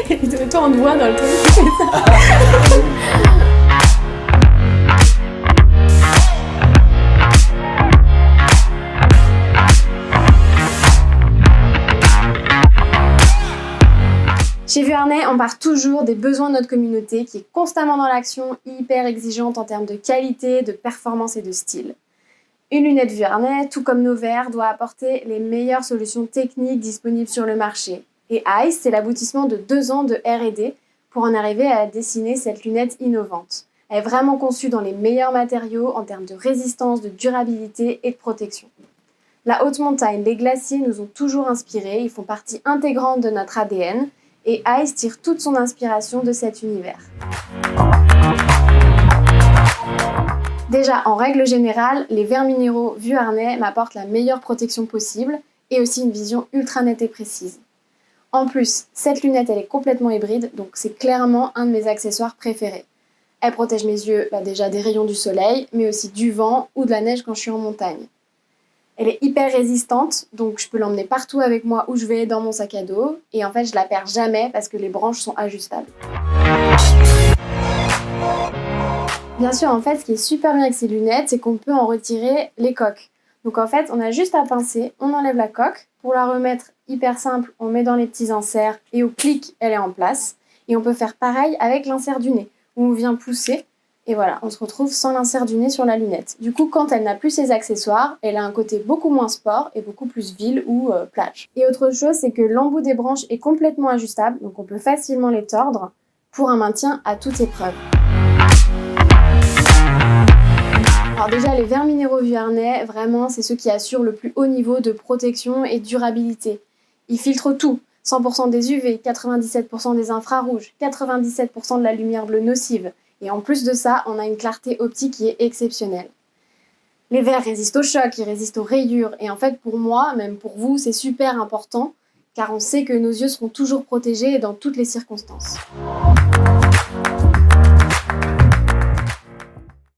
Et toi, on te voit dans le truc. Chez Vuarnet, on part toujours des besoins de notre communauté qui est constamment dans l'action, hyper exigeante en termes de qualité, de performance et de style. Une lunette Vuarnet, tout comme nos verres, doit apporter les meilleures solutions techniques disponibles sur le marché. Et Ice, c'est l'aboutissement de 2 ans de R&D pour en arriver à dessiner cette lunette innovante. Elle est vraiment conçue dans les meilleurs matériaux en termes de résistance, de durabilité et de protection. La haute montagne, les glaciers nous ont toujours inspirés, ils font partie intégrante de notre ADN et Ice tire toute son inspiration de cet univers. Déjà, en règle générale, les verres minéraux Vuarnet m'apportent la meilleure protection possible et aussi une vision ultra nette et précise. En plus, cette lunette elle est complètement hybride, donc c'est clairement un de mes accessoires préférés. Elle protège mes yeux déjà des rayons du soleil, mais aussi du vent ou de la neige quand je suis en montagne. Elle est hyper résistante, donc je peux l'emmener partout avec moi où je vais dans mon sac à dos. Et en fait, je la perds jamais parce que les branches sont ajustables. Bien sûr, en fait, ce qui est super bien avec ces lunettes, c'est qu'on peut en retirer les coques. Donc en fait, on a juste à pincer, on enlève la coque. Pour la remettre, hyper simple, on met dans les petits inserts et au clic, elle est en place. Et on peut faire pareil avec l'insert du nez, où on vient pousser. Et voilà, on se retrouve sans l'insert du nez sur la lunette. Du coup, quand elle n'a plus ses accessoires, elle a un côté beaucoup moins sport et beaucoup plus ville ou plage. Et autre chose, c'est que l'embout des branches est complètement ajustable, donc on peut facilement les tordre pour un maintien à toute épreuve. Alors déjà, les verres minéraux Vuarnet, vraiment, c'est ceux qui assurent le plus haut niveau de protection et de durabilité. Ils filtrent tout. 100% des UV, 97% des infrarouges, 97% de la lumière bleue nocive. Et en plus de ça, on a une clarté optique qui est exceptionnelle. Les verres résistent au choc, ils résistent aux rayures. Et en fait, pour moi, même pour vous, c'est super important, car on sait que nos yeux seront toujours protégés dans toutes les circonstances.